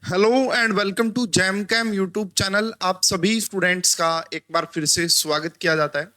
Hello and welcome to JAM cam YouTube channel. आप सभी students का एक बार फिर से स्वागत किया जाता है।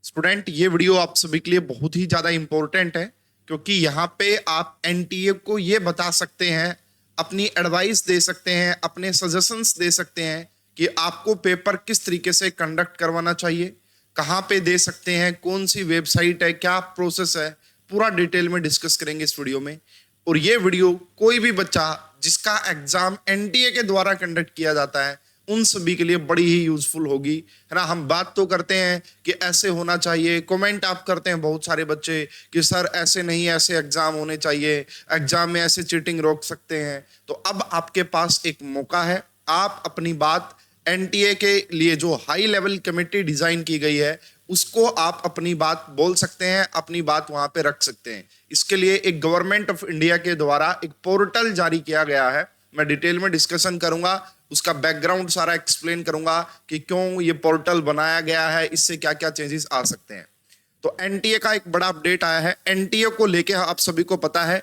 स्टूडेंट, ये वीडियो आप सभी के लिए बहुत ही ज़्यादा इम्पोर्टेंट है, क्योंकि यहाँ पे आप एनटीए को ये बता सकते हैं, अपनी एडवाइस दे सकते हैं, अपने सजेशंस दे सकते हैं कि आपको पेपर किस तरीके से कंडक्ट करवाना चाहिए, कहाँ पे दे सकते हैं, कौन सी वेबसाइट है, क्या प्रोसेस है, पूरा डिटेल में डिस्कस करेंगे इस वीडियो में। और ये वीडियो कोई भी बच्चा जिसका एग्जाम एनटीए के द्वारा कंडक्ट किया जाता है उन सभी के लिए बड़ी ही यूजफुल होगी, है ना। हम बात तो करते हैं कि ऐसे होना चाहिए, कमेंट आप करते हैं बहुत सारे बच्चे कि सर ऐसे नहीं, ऐसे एग्जाम होने चाहिए, एग्जाम में ऐसे चीटिंग रोक सकते हैं। तो अब आपके पास एक मौका है, आप अपनी बात एनटीए के लिए जो हाई लेवल कमेटी डिजाइन की गई है उसको आप अपनी बात बोल सकते हैं, अपनी बात वहां पे रख सकते हैं। इसके लिए एक गवर्नमेंट ऑफ इंडिया के द्वारा एक पोर्टल जारी किया गया है। मैं डिटेल में डिस्कशन करूंगा, उसका बैकग्राउंड सारा एक्सप्लेन करूंगा कि क्यों ये पोर्टल बनाया गया है, इससे क्या क्या चेंजेस आ सकते हैं। तो एनटीए का एक बड़ा अपडेट आया है। एनटीए को लेके आप सभी को पता है,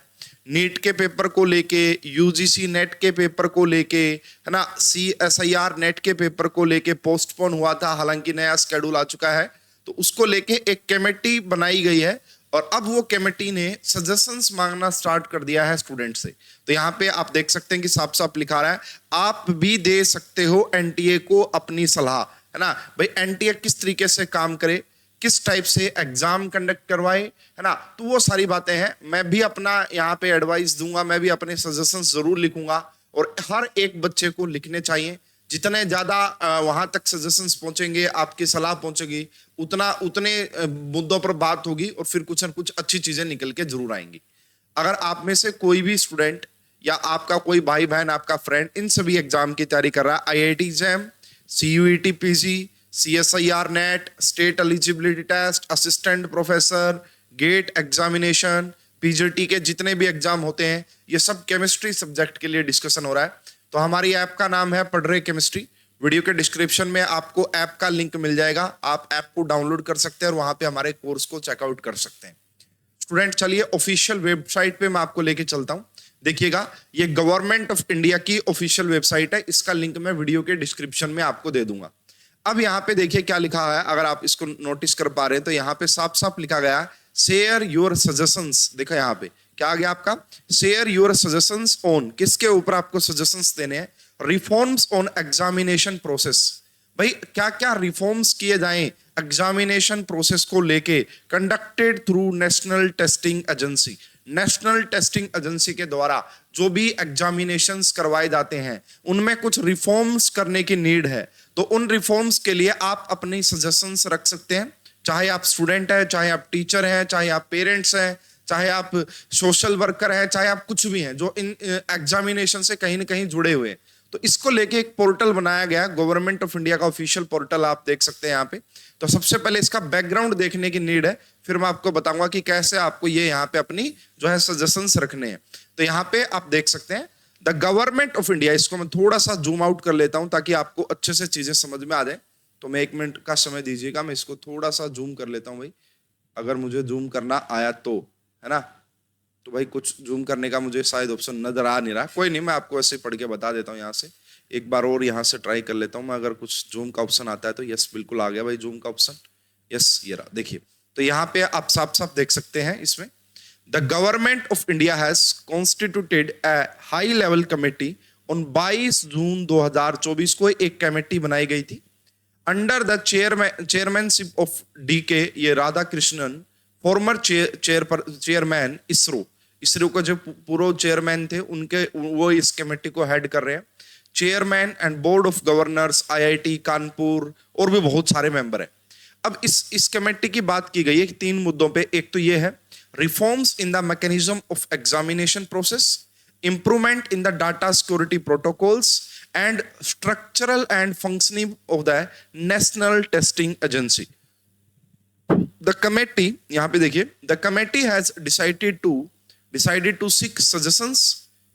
नीट के पेपर को लेके, यूजीसी नेट के पेपर को लेके, है ना, सीएसआईआर नेट के पेपर को लेके पोस्टपोन हुआ था, हालांकि नया शेड्यूल आ चुका है। तो उसको लेके एक कमेटी बनाई गई है और अब वो कमेटी ने सजेशंस मांगना स्टार्ट कर दिया है स्टूडेंट से। तो यहाँ पे आप देख सकते हैं कि साफ साफ लिखा रहा है, आप भी दे सकते हो एनटीए को अपनी सलाह, है ना। भाई एनटीए किस तरीके से काम करे, किस टाइप से एग्जाम कंडक्ट करवाए, है ना, तो वो सारी बातें हैं। मैं भी अपना यहाँ पे एडवाइस दूंगा, मैं भी अपने सजेशंस जरूर लिखूंगा और हर एक बच्चे को लिखने चाहिए। जितने ज्यादा वहां तक सजेशंस पहुंचेंगे, आपकी सलाह पहुंचेगी, उतने मुद्दों पर बात होगी और फिर कुछ न कुछ अच्छी चीजें निकल के जरूर आएंगी। अगर आप में से कोई भी स्टूडेंट या आपका कोई भाई बहन, आपका फ्रेंड इन सभी एग्जाम की तैयारी कर रहा है, IIT JAM, CUET PG, CSIR NET, state eligibility test, assistant professor, GATE examination, PGT के जितने भी एग्जाम होते हैं, ये सब केमिस्ट्री सब्जेक्ट के लिए डिस्कशन हो रहा है। तो हमारी ऐप का नाम है पढ़ रहे केमिस्ट्री। वीडियो के डिस्क्रिप्शन में आपको ऐप का लिंक मिल जाएगा, आप ऐप को डाउनलोड कर सकते हैं और वहां पे हमारे कोर्स को चेकआउट कर सकते हैं। स्टूडेंट, चलिए ऑफिशियल वेबसाइट पे मैं आपको लेके चलता हूं। देखिएगा, ये गवर्नमेंट ऑफ इंडिया की ऑफिशियल वेबसाइट है, इसका लिंक मैं वीडियो के डिस्क्रिप्शन में आपको दे दूंगा। अब यहाँ पे देखिए क्या लिखा है, अगर आप इसको नोटिस कर पा रहे हैं तो यहाँ पे साफ साफ लिखा गया है, शेयर योर सजेशंस। देखो यहाँ पे क्या आ गया आपका, शेयर योर सजेशंस ऑन, किसके ऊपर आपको सजेशंस देने हैं, रिफॉर्म्स ऑन एग्जामिनेशन प्रोसेस। भाई क्या क्या रिफॉर्म्स किए जाएं एग्जामिनेशन प्रोसेस को लेके, conducted through national Testing agency. National Testing agency के द्वारा जो भी एग्जामिनेशंस करवाए जाते हैं उनमें कुछ रिफॉर्म्स करने की नीड है। तो उन रिफॉर्म्स के लिए आप अपनी सजेशंस रख सकते हैं, चाहे आप स्टूडेंट हैं, चाहे आप टीचर हैं, चाहे आप पेरेंट्स हैं, चाहे आप सोशल वर्कर हैं, चाहे आप कुछ भी हैं जो इन एग्जामिनेशन से कहीं ना कहीं जुड़े हुए हैं। तो इसको लेके एक पोर्टल बनाया गया, गवर्नमेंट ऑफ इंडिया का ऑफिशियल पोर्टल, आप देख सकते हैं यहाँ पे। तो सबसे पहले इसका बैकग्राउंड देखने की नीड है, फिर मैं आपको बताऊंगा कि कैसे आपको ये यहाँ पे अपनी जो है सजेशंस रखने हैं। तो यहाँ पे आप देख सकते हैं द गवर्नमेंट ऑफ इंडिया, इसको मैं थोड़ा सा जूम आउट कर लेता हूं ताकि आपको अच्छे से चीजें समझ में आ जाए। तो मैं 1 मिनट का समय दीजिएगा, मैं इसको थोड़ा सा जूम कर लेता हूं भाई, अगर मुझे जूम करना आया तो, है ना। तो भाई कुछ जूम करने का मुझे शायद ऑप्शन नजर आ नहीं रहा, कोई नहीं, मैं आपको ऐसे पढ़ के बता देता हूँ। यहाँ से एक बार और यहाँ से ट्राई कर लेता हूँ मैं, अगर कुछ जूम का ऑप्शन आता है तो। यस, बिल्कुल आ गया भाई जूम का ऑप्शन, यस ये रहा, देखिए। तो यहाँ पे आप साफ साफ देख सकते हैं इसमें, the Government of India has constituted a high level committee on 22 June 2024 को एक कमेटी बनाई गई थी under the chairmanship of DK, ये Radhakrishnan, former chairman ISRO. ISRO के जो पूर्व चेयरमैन थे उनके, वो इस कमेटी को हेड कर रहे हैं। Chairman and board of governors IIT Kanpur और भी बहुत सारे मेंबर हैं। अब इस कमेटी की बात की गई है कि 3 मुद्दों पे, एक तो ये है reforms in the mechanism of examination process, improvement in the data security protocols and structural and functioning of the National Testing Agency. The committee, यहां पे देखिए, the committee has decided to seek suggestions,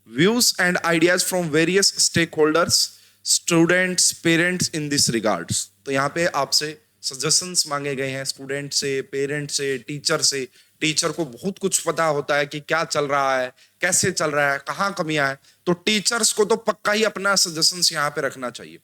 views and ideas from various stakeholders, students, parents in this regards. तो यहाँ पे आपसे suggestions मांगे गए हैं स्टूडेंट से, पेरेंट से, टीचर से, टीचर को बहुत कुछ पता होता है कि क्या चल रहा है, कैसे चल रहा है, कहाँ कमियां है। तो टीचर्स को तो पक्का ही अपना सजेशंस यहाँ पे रखना चाहिए।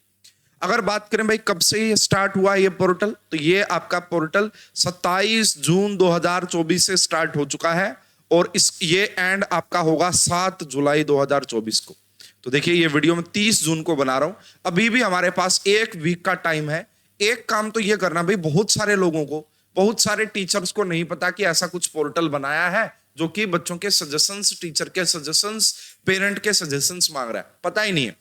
अगर बात करें भाई कब से ये स्टार्ट हुआ ये पोर्टल, तो ये आपका पोर्टल 27 जून 2024 से स्टार्ट हो चुका है और ये एंड आपका होगा 7 जुलाई 2024 को। तो देखिए ये वीडियो मैं 30 जून को बना रहा हूं, अभी भी हमारे पास एक वीक का टाइम है। एक काम तो ये करना भाई, बहुत सारे लोगों को, बहुत सारे टीचर्स को नहीं पता कि ऐसा कुछ पोर्टल बनाया है जो कि बच्चों के सजेशंस, टीचर के सजेशंस, पेरेंट के सजेशंस मांग रहा है, पता ही नहीं है।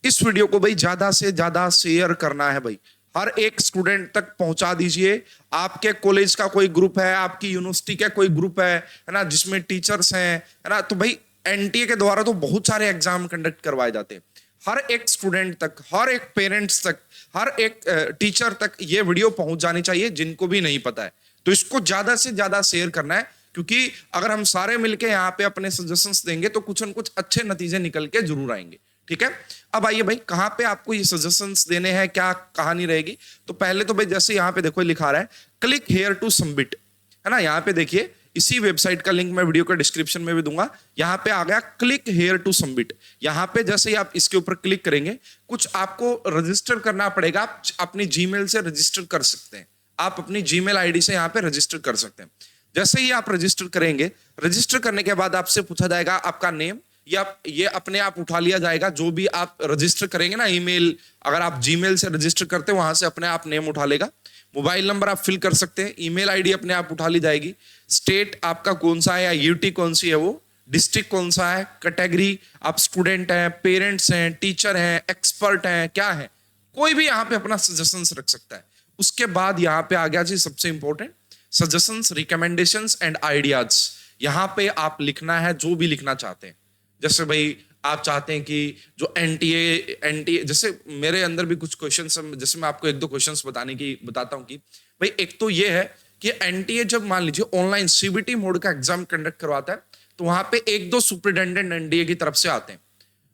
इस वीडियो को भाई ज्यादा से ज्यादा शेयर करना है भाई, हर एक स्टूडेंट तक पहुंचा दीजिए। आपके कॉलेज का कोई ग्रुप है, आपकी यूनिवर्सिटी का कोई ग्रुप है ना, जिसमें टीचर्स हैं, है ना, तो भाई एनटीए के द्वारा तो बहुत सारे एग्जाम कंडक्ट करवाए जाते हैं। हर एक स्टूडेंट तक, हर एक पेरेंट्स तक, हर एक टीचर तक ये वीडियो पहुंच जानी चाहिए जिनको भी नहीं पता है। तो इसको ज्यादा से ज्यादा शेयर करना है, क्योंकि अगर हम सारे मिलके यहाँ पे अपने सजेशंस देंगे तो कुछ न कुछ अच्छे नतीजे निकल के जरूर आएंगे। ठीक है, अब आइए भाई कहाँ पे आपको ये सजेशंस देने हैं, क्या कहानी रहेगी। तो पहले तो भाई जैसे यहाँ पे देखो लिखा रहा है क्लिक हेयर टू सबमिट, है ना, यहाँ पे देखिए इसी वेबसाइट का लिंक मैं वीडियो के डिस्क्रिप्शन में भी दूंगा। यहाँ पे आ गया क्लिक हेयर टू सबमिट। यहाँ पे जैसे ही आप इसके ऊपर क्लिक करेंगे, कुछ आपको रजिस्टर करना पड़ेगा। आप अपनी जीमेल से रजिस्टर कर सकते हैं, आप अपनी जीमेल आईडी से यहाँ पे रजिस्टर कर सकते हैं। जैसे ही आप रजिस्टर करेंगे, रजिस्टर करने के बाद आपसे पूछा जाएगा आपका नेम, या ये अपने आप उठा लिया जाएगा। जो भी आप रजिस्टर करेंगे ना, ईमेल, अगर आप जीमेल से रजिस्टर करते हैं वहां से अपने आप नेम उठा लेगा। मोबाइल नंबर आप फिल कर सकते हैं, ईमेल आईडी अपने आप उठा ली जाएगी। स्टेट आपका कौन सा है या यूटी कौन सी है वो, डिस्ट्रिक्ट कौन सा है, कैटेगरी, आप स्टूडेंट हैं, पेरेंट्स हैं, टीचर हैं, एक्सपर्ट हैं, क्या है, कोई भी यहाँ पे अपना सजेशंस रख सकता है। उसके बाद यहाँ पे आ गया जी सबसे important, suggestions, recommendations and ideas. यहाँ पे आप लिखना है जो भी लिखना चाहते हैं। जैसे भाई आप चाहते हैं कि जो एनटीए जैसे मेरे अंदर भी कुछ क्वेश्चंस, जैसे मैं आपको एक दो क्वेश्चंस बताता हूं कि भाई एक तो ये है कि एनटीए जब मान लीजिए ऑनलाइन सीबीटी मोड का एग्जाम कंडक्ट करवाता है, तो वहां पे एक दो सुपरिटेंडेंट एनटीए की तरफ से आते हैं।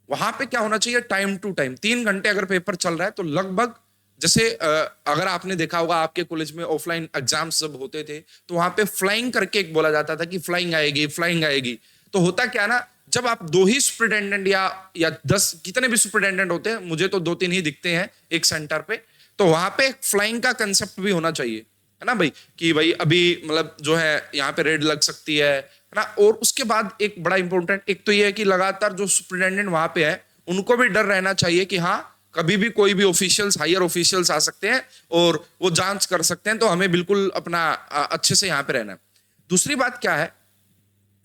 वहां पे क्या होना चाहिए, टाइम टू टाइम 3 घंटे अगर पेपर चल रहा है तो लगभग, जैसे अगर आपने देखा होगा आपके कॉलेज में ऑफलाइन एग्जाम्स जब होते थे तो वहां पे फ्लाइंग करके एक बोला जाता था कि फ्लाइंग आएगी, फ्लाइंग आएगी। तो होता क्या ना, जब आप 2 ही सुपरिटेंडेंट या 10 कितने भी सुपरिटेंडेंट होते हैं, मुझे तो 2-3 ही दिखते हैं एक सेंटर पे, तो वहां पे फ्लाइंग का कंसेप्ट भी होना चाहिए, है ना भाई, कि भाई अभी मतलब जो है यहाँ पे रेड लग सकती है ना। और उसके बाद एक बड़ा इंपॉर्टेंट, एक तो ये है कि लगातार जो सुपरिटेंडेंट वहां पे है उनको भी डर रहना चाहिए कि हाँ कभी भी कोई भी ऑफिशियल्स, हायर ऑफिशियल्स आ सकते हैं और वो जांच कर सकते हैं, तो हमें बिल्कुल अपना अच्छे से यहाँ पे रहना है। दूसरी बात क्या है,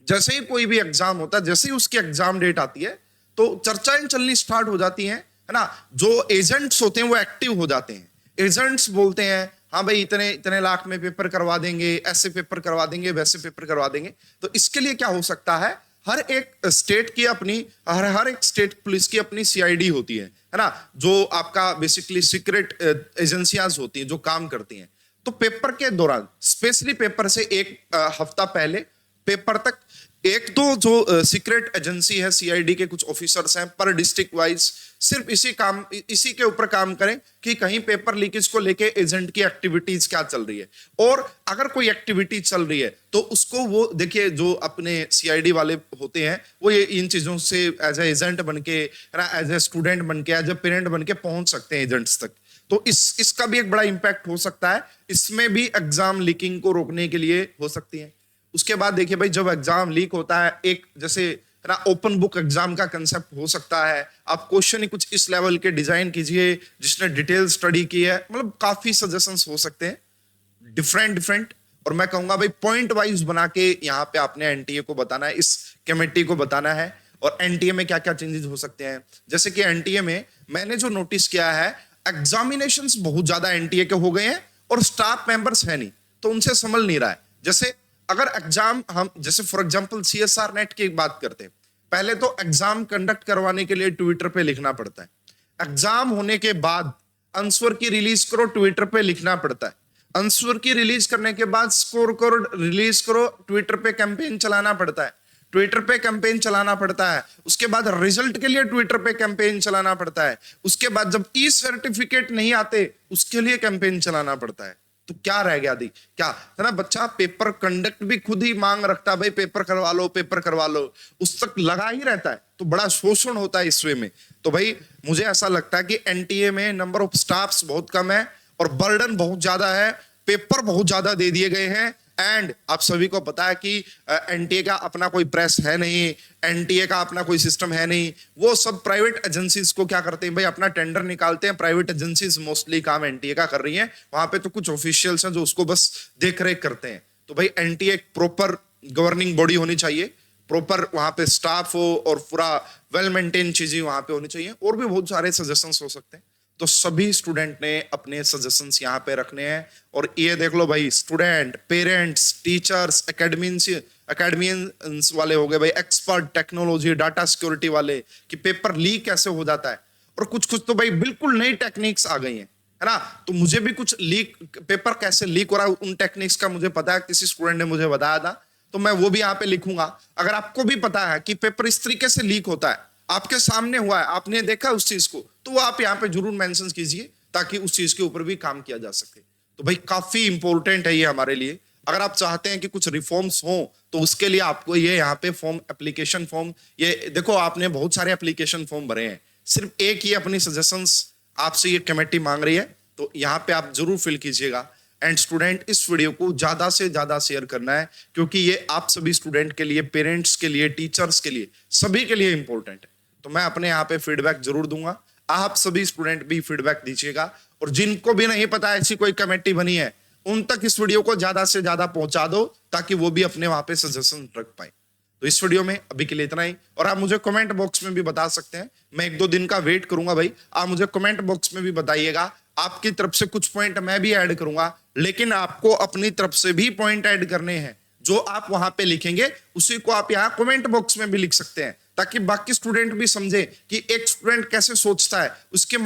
जैसे ही कोई भी एग्जाम होता है, जैसे ही उसकी एग्जाम डेट आती है तो चर्चाएं चलनी स्टार्ट हो जाती हैं, है ना। जो एजेंट्स होते हैं वो एक्टिव हो जाते हैं। एजेंट्स बोलते हैं हाँ भाई इतने इतने लाख में पेपर करवा देंगे, ऐसे पेपर करवा देंगे, वैसे पेपर करवा देंगे। तो इसके लिए क्या हो सकता है, हर एक स्टेट की अपनी, हर एक स्टेट पुलिस की अपनी सीआईडी होती है ना, जो आपका बेसिकली सीक्रेट एजेंसियां होती हैं जो काम करती हैं। तो पेपर के दौरान, स्पेशली पेपर से एक हफ्ता पहले पेपर तक, एक तो जो सीक्रेट एजेंसी है, सीआईडी के कुछ ऑफिसर्स हैं पर डिस्ट्रिक्ट वाइज, सिर्फ इसी के ऊपर काम करें कि कहीं पेपर लीकेज को लेके एजेंट की एक्टिविटीज क्या चल रही है। और अगर कोई एक्टिविटी चल रही है तो उसको वो देखिए, जो अपने सीआईडी वाले होते हैं वो ये इन चीजों से एज ए एजेंट बन के, एज ए स्टूडेंट बन के, एज ए पेरेंट बन के पहुंच सकते हैं एजेंट्स तक। तो इसका भी एक बड़ा इंपैक्ट हो सकता है, इसमें भी एग्जाम लीकिंग को रोकने के लिए हो सकती है। उसके बाद देखिए भाई, जब एग्जाम लीक होता है, एक जैसे है ना ओपन बुक एग्जाम का कंसेप्ट हो सकता है। आप क्वेश्चन ही कुछ इस लेवल के डिजाइन कीजिए जिसने डिटेल स्टडी की है, मतलब काफी सजेशंस हो सकते हैं डिफरेंट। और मैं कहूंगा भाई पॉइंट वाइज बना के यहाँ पे आपने एनटीए को बताना है, इस कमेटी को बताना है और एनटीए में क्या क्या चेंजेस हो सकते हैं। जैसे कि एनटीए में मैंने जो नोटिस किया है, एग्जामिनेशंस बहुत ज्यादा एनटीए के हो गए हैं और स्टाफ मेंबर्स है नहीं, तो उनसे संभल नहीं रहा है। जैसे अगर एग्जाम, हम जैसे फॉर एग्जांपल सीएसआर नेट की बात करते हैं, पहले तो एग्जाम कंडक्ट करवाने के लिए ट्विटर पे लिखना पड़ता है। एग्जाम होने के बाद आंसर की रिलीज करो, ट्विटर पे लिखना पड़ता है। आंसर की रिलीज करने के बाद स्कोर कोड रिलीज करो, ट्विटर पे कैंपेन चलाना पड़ता है। ट्विटर पे कैंपेन चलाना पड़ता है, उसके बाद रिजल्ट के लिए ट्विटर पे कैंपेन चलाना पड़ता है, उसके बाद जब ई सर्टिफिकेट नहीं आते उसके लिए कैंपेन चलाना पड़ता है। तो क्या रह गया दी, क्या है ना, बच्चा पेपर कंडक्ट भी खुद ही मांग रखता है, भाई पेपर करवा लो, पेपर करवा लो, उस तक लगा ही रहता है, तो बड़ा शोषण होता है इस वे में। तो भाई मुझे ऐसा लगता है कि एनटीए में नंबर ऑफ स्टाफ्स बहुत कम है और बर्डन बहुत ज्यादा है, पेपर बहुत ज्यादा दे दिए गए हैं। एंड आप सभी को पता है कि एनटीए का अपना कोई प्रेस है नहीं, एनटीए का अपना कोई सिस्टम है नहीं, वो सब प्राइवेट एजेंसीज को क्या करते हैं भाई, अपना टेंडर निकालते हैं, प्राइवेट एजेंसीज मोस्टली काम एनटीए का कर रही हैं, वहां पे तो कुछ ऑफिशियल्स हैं जो उसको बस देख रेख करते हैं। तो भाई एनटीए एक प्रॉपर गवर्निंग बॉडी होनी चाहिए, प्रॉपर वहां पे स्टाफ हो और पूरा वेल मेंटेन चीजें वहां पे होनी चाहिए। और भी बहुत सारे सजेशंस हो सकते हैं, तो सभी स्टूडेंट ने अपने सजेशंस यहाँ पे रखने हैं। और ये देख लो भाई, स्टूडेंट, पेरेंट्स, टीचर्स, एकेडमियंस वाले हो गए भाई, एक्सपर्ट, टेक्नोलॉजी, डाटा सिक्योरिटी वाले, कि पेपर लीक कैसे हो जाता है। और कुछ कुछ तो भाई बिल्कुल नई टेक्निक्स आ गई हैं, है ना, तो मुझे भी कुछ लीक, पेपर कैसे लीक हो रहा है उन टेक्निक्स का मुझे पता है, किसी स्टूडेंट ने मुझे बताया था, तो मैं वो भी यहाँ पे लिखूंगा। अगर आपको भी पता है कि पेपर इस तरीके से लीक होता है, आपके सामने हुआ है, आपने देखा उस चीज को, तो वो आप यहाँ पे जरूर मेंशन कीजिए ताकि उस चीज के ऊपर भी काम किया जा सके। तो भाई काफी इंपॉर्टेंट है ये हमारे लिए। अगर आप चाहते हैं कि कुछ रिफॉर्म्स हो तो उसके लिए आपको ये यहाँ पे फॉर्म, एप्लीकेशन फॉर्म, ये देखो आपने बहुत सारे एप्लीकेशन फॉर्म भरे हैं, सिर्फ एक ही अपनी सजेशंस आपसे ये कमेटी मांग रही है, तो यहाँ पे आप जरूर फिल कीजिएगा। एंड स्टूडेंट, इस वीडियो को ज्यादा से ज्यादा शेयर करना है, क्योंकि ये आप सभी स्टूडेंट के लिए, पेरेंट्स के लिए, टीचर्स के लिए, सभी के लिए इंपॉर्टेंट है। तो मैं अपने यहाँ पे फीडबैक जरूर दूंगा, आप सभी स्टूडेंट भी फीडबैक दीजिएगा। और जिनको भी नहीं पता ऐसी कोई कमेटी बनी है, उन तक इस वीडियो को ज्यादा से ज्यादा पहुंचा दो ताकि वो भी अपने वहां पे सजेशन रख पाए। तो इस वीडियो में अभी के लिए इतना ही। और आप मुझे कमेंट बॉक्स में भी बता सकते हैं, मैं 1-2 दिन का वेट करूंगा भाई, आप मुझे कमेंट बॉक्स में भी बताइएगा, आपकी तरफ से कुछ पॉइंट मैं भी ऐड करूंगा, लेकिन आपको अपनी तरफ से भी पॉइंट ऐड करने हैं। जो आप वहां पे लिखेंगे उसी को आप यहाँ कमेंट बॉक्स में भी लिख सकते हैं, ताकि बाकी स्टूडेंट भी समझे कि एक स्टूडेंट कैसे सोचता है, उसके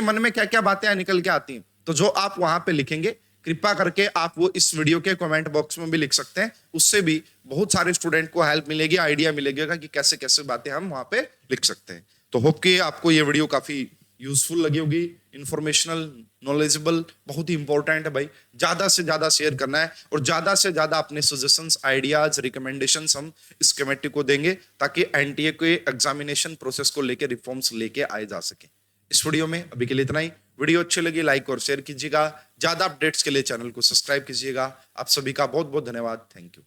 मन में क्या क्या बातें निकल के आती हैं। तो जो आप वहां पे लिखेंगे, कृपया करके आप वो इस वीडियो के कमेंट बॉक्स में भी लिख सकते हैं, उससे भी बहुत सारे स्टूडेंट को हेल्प मिलेगी, आइडिया मिलेगा कि कैसे कैसे बातें हम वहां पे लिख सकते हैं। तो होप कि आपको ये वीडियो काफी यूजफुल लगी होगी, इंफॉर्मेशनल, नॉलेजेबल, बहुत ही इंपॉर्टेंट है भाई, ज्यादा से ज्यादा शेयर करना है और ज्यादा से ज्यादा अपने सजेशंस, आइडियाज, रिकमेंडेशंस हम इस कमेटी को देंगे, ताकि एनटीए के एग्जामिनेशन प्रोसेस को लेके रिफॉर्म्स लेके आए जा सके। इस वीडियो में अभी के लिए इतना ही। वीडियो अच्छी लगी लाइक और शेयर कीजिएगा, ज्यादा अपडेट्स के लिए चैनल को सब्सक्राइब कीजिएगा। आप सभी का बहुत बहुत धन्यवाद, थैंक यू।